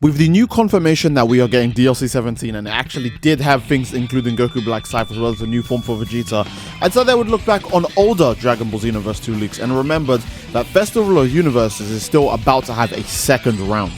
With the new confirmation that we are getting DLC 17 and it actually did have things including Goku Black Cypher as well as a new form for Vegeta, I thought they would look back on older Dragon Ball Xenoverse 2 leaks and remembered that Festival of Universes is still about to have a second round.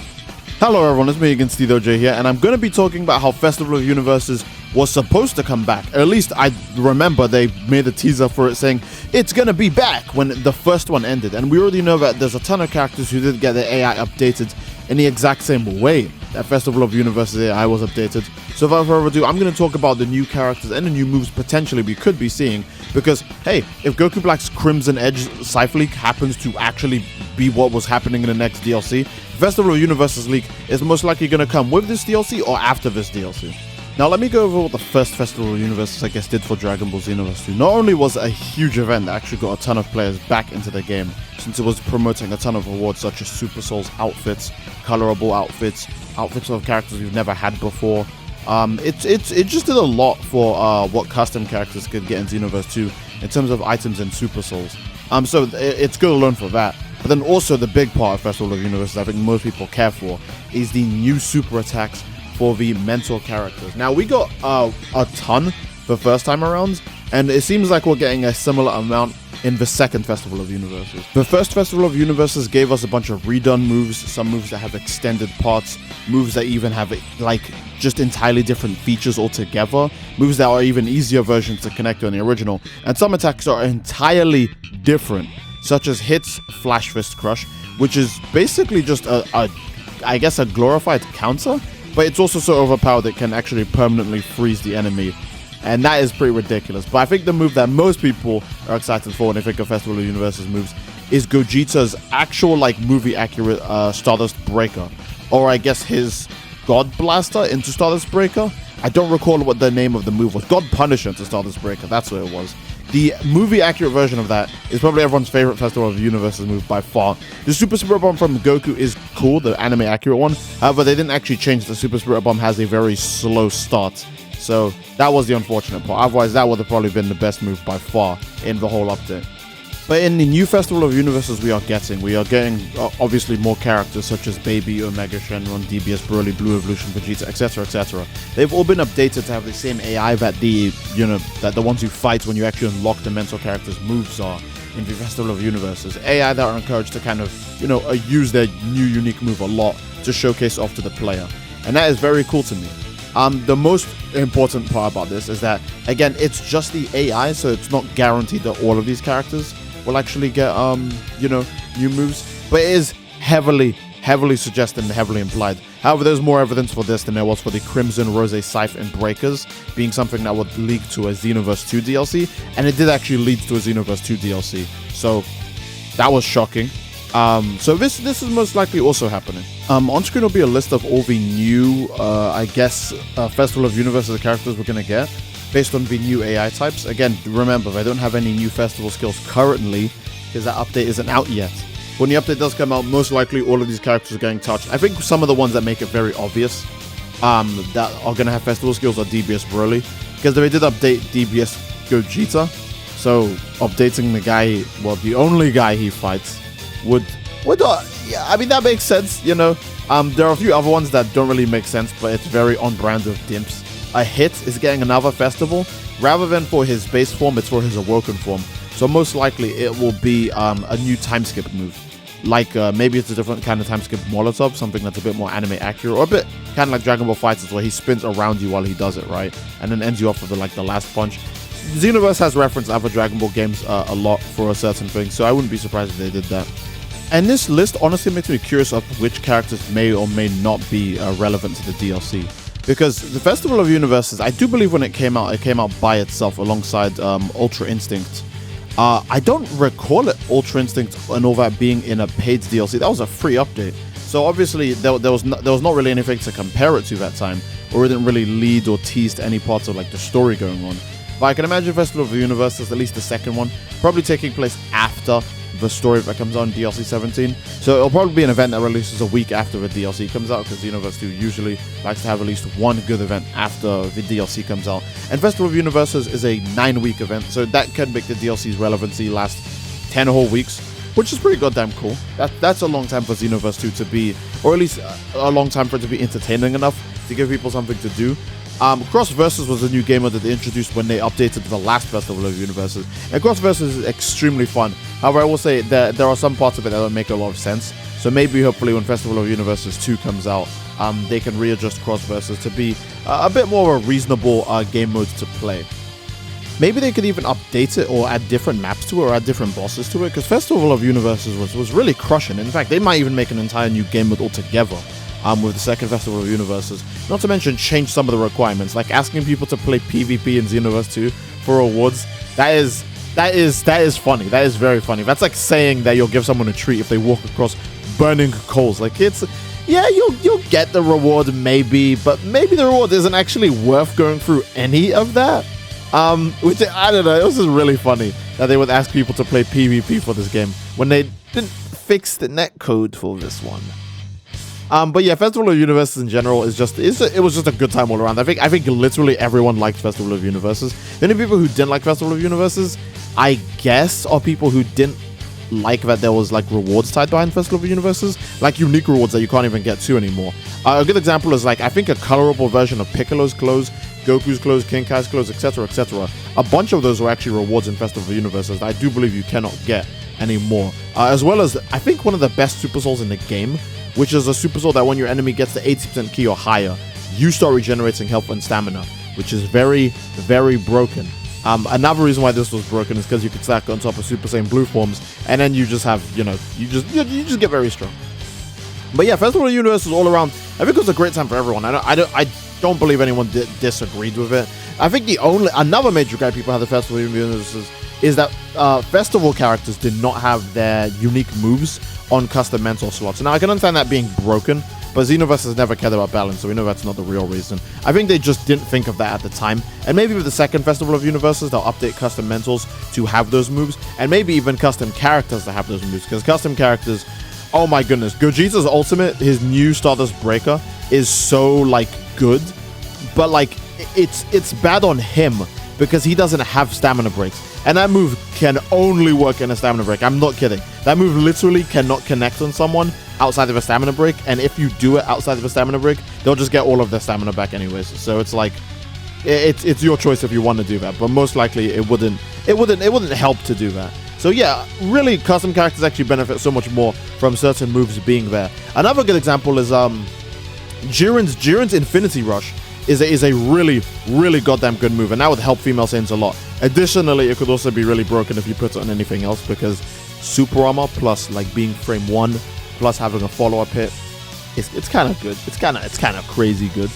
Hello everyone, it's me again, SteveOJ here, and I'm going to be talking about how Festival of Universes was supposed to come back. At least I remember they made a teaser for it saying it's going to be back when the first one ended, and we already know that there's a ton of characters who did get their AI updated in the exact same way that Festival of Universes AI was updated. So without further ado, I'm going to talk about the new characters and the new moves potentially we could be seeing, because hey, if Goku Black's Crimson Edge Cypher leak happens to actually be what was happening in the next DLC, Festival of Universes leak is most likely going to come with this DLC or after this DLC. Now let me go over what the first Festival of Universes I guess did for Dragon Ball Xenoverse 2. Not only was it a huge event that actually got a ton of players back into the game, since it was promoting a ton of rewards such as Super Souls outfits, colorable outfits, outfits of characters we've never had before. It just did a lot for what custom characters could get in Xenoverse 2 in terms of items and Super Souls. So it's good alone for that. But then also the big part of Festival of Universes I think most people care for is the new super attacks for the mentor characters. Now we got a ton the first time around, and it seems like we're getting a similar amount in the second Festival of Universes. The first Festival of Universes gave us a bunch of redone moves, some moves that have extended parts, moves that even have like just entirely different features altogether, moves that are even easier versions to connect on the original, and some attacks are entirely different, such as Hit's Flash Fist Crush, which is basically just I guess a glorified counter, but it's also so overpowered it can actually permanently freeze the enemy, and that is pretty ridiculous. But I think the move that most people are excited for when they think of Festival of Universes moves is Gogeta's actual like movie accurate Stardust Breaker, or I guess his God Blaster into Stardust Breaker. I don't recall what the name of the move was. God Punisher into Stardust Breaker, that's what it was. The movie accurate version of that is probably everyone's favorite Festival of Universes move by far. The Super Spirit Bomb from Goku is cool, the anime accurate one. However, they didn't actually change. The Super Spirit Bomb has a very slow start. So that was the unfortunate part. Otherwise, that would have probably been the best move by far in the whole update. But in the new Festival of Universes we are getting obviously more characters such as Baby, Omega Shenron, DBS Broly, Blue Evolution, Vegeta, etc, etc. They've all been updated to have the same AI that the ones you fight when you actually unlock the mentor characters' moves are in the Festival of Universes. AI that are encouraged to kind of, use their new unique move a lot to showcase off to the player. And that is very cool to me. The most important part about this is that, again, it's just the AI, so it's not guaranteed that all of these characters will actually get, new moves, but it is heavily suggested and heavily implied. However, there's more evidence for this than there was for the Crimson, Rose, Scythe, and Breakers being something that would lead to a Xenoverse 2 DLC, and it did actually lead to a Xenoverse 2 DLC, so that was shocking. So this is most likely also happening. On screen will be a list of all the new, Festival of Universes characters we're going to get, based on the new AI types. Again, remember, they don't have any new festival skills currently, because that update isn't out yet. When the update does come out, most likely all of these characters are getting touched. I think some of the ones that make it very obvious that are going to have festival skills are DBS Broly, because they did update DBS Gogeta, so updating the guy, the only guy he fights, that makes sense, There are a few other ones that don't really make sense, but it's very on brand with Dimps. A Hit is getting another festival. Rather than for his base form, it's for his awoken form. So most likely it will be a new time skip move. Like maybe it's a different kind of time skip Molotov, something that's a bit more anime accurate, or a bit kind of like Dragon Ball FighterZ where he spins around you while he does it, right? And then ends you off with the last punch. Xenoverse has referenced other Dragon Ball games a lot for a certain thing, so I wouldn't be surprised if they did that. And this list honestly makes me curious of which characters may or may not be relevant to the DLC. Because the Festival of Universes, I do believe when it came out by itself alongside Ultra Instinct. I don't recall it, Ultra Instinct and all that being in a paid DLC. That was a free update. So obviously there was not really anything to compare it to that time, or it didn't really lead or tease to any parts of the story going on. But I can imagine Festival of the Universes, at least the second one, probably taking place after the story that comes out in DLC 17. So it'll probably be an event that releases a week after the DLC comes out, because Xenoverse 2 usually likes to have at least one good event after the DLC comes out. And Festival of Universes is a 9-week event, so that could make the DLC's relevancy last 10 whole weeks. which is pretty goddamn cool. That's a long time for Xenoverse 2 to be, or at least a long time for it to be entertaining enough to give people something to do. Cross Versus was a new game mode that they introduced when they updated the last Festival of Universes, and Cross Versus is extremely fun. However, I will say that there are some parts of it that don't make a lot of sense, so maybe hopefully when Festival of Universes 2 comes out, they can readjust Cross Versus to be a bit more of a reasonable game mode to play. Maybe they could even update it or add different maps to it or add different bosses to it, because Festival of Universes was really crushing. In fact, they might even make an entire new game mode altogether with the second Festival of Universes. Not to mention change some of the requirements, like asking people to play PvP in Xenoverse 2 for rewards. That is funny. That is very funny. That's like saying that you'll give someone a treat if they walk across burning coals. Like, it's, yeah, you'll get the reward maybe, but maybe the reward isn't actually worth going through any of that. Which, I don't know, it was just really funny that they would ask people to play PvP for this game when they didn't fix the netcode for this one. But yeah, Festival of Universes in general it was just a good time all around. I think literally everyone liked Festival of Universes. The only people who didn't like Festival of Universes, I guess, are people who didn't like that there was like rewards tied behind Festival of Universes, like unique rewards that you can't even get to anymore. A good example is like, I think a colorable version of Piccolo's clothes, Goku's clothes, King Kai's clothes, etc., etc. A bunch of those were actually rewards in Festival of Universes that I do believe you cannot get anymore. As well as, I think one of the best Super Souls in the game, which is a Super Soul that when your enemy gets to 80% key or higher, you start regenerating health and stamina, which is very, very broken. Another reason why this was broken is because you could stack on top of Super Saiyan Blue forms, and then you just have, you just get very strong. But yeah, Festival of Universes all around, I think it was a great time for everyone. I don't believe anyone disagreed with it. I think another major gripe people had the Festival of Universes is that festival characters did not have their unique moves on custom mentor slots. Now, I can understand that being broken, but Xenoverse has never cared about balance, so we know that's not the real reason. I think they just didn't think of that at the time, and maybe with the second Festival of Universes, they'll update custom mentors to have those moves, and maybe even custom characters to have those moves, because custom characters, oh my goodness, Gogeta's ultimate, his new Stardust Breaker, is so, like, good, but, like, it's bad on him, because he doesn't have stamina breaks. And that move can only work in a stamina break. I'm not kidding. That move literally cannot connect on someone outside of a stamina break. And if you do it outside of a stamina break, they'll just get all of their stamina back anyways. So it's like, it's your choice if you want to do that. But most likely it wouldn't help to do that. So yeah, really custom characters actually benefit so much more from certain moves being there. Another good example is Jiren's Infinity Rush is a really, really goddamn good move, and that would help female Saiyans a lot. Additionally, it could also be really broken if you put it on anything else, because super armor plus like being frame 1 plus having a follow-up hit, it's kind of good. It's kind of crazy good.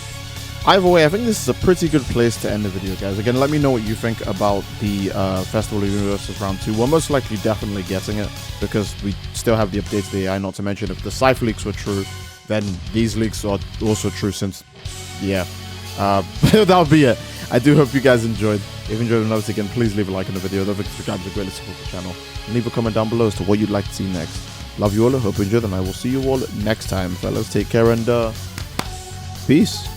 Either way, I think this is a pretty good place to end the video, guys. Again, let me know what you think about the Festival of Universes Round 2. We're most likely definitely getting it, because we still have the updates to the AI, not to mention if the Scythe leaks were true, then these leaks are also true since, yeah. That would be it. I do hope you guys enjoyed. If you enjoyed, once again, please leave a like on the video. Don't forget to subscribe to greatly support the channel. And leave a comment down below as to what you'd like to see next. Love you all. I hope you enjoyed, and I will see you all next time, fellas. Take care and peace.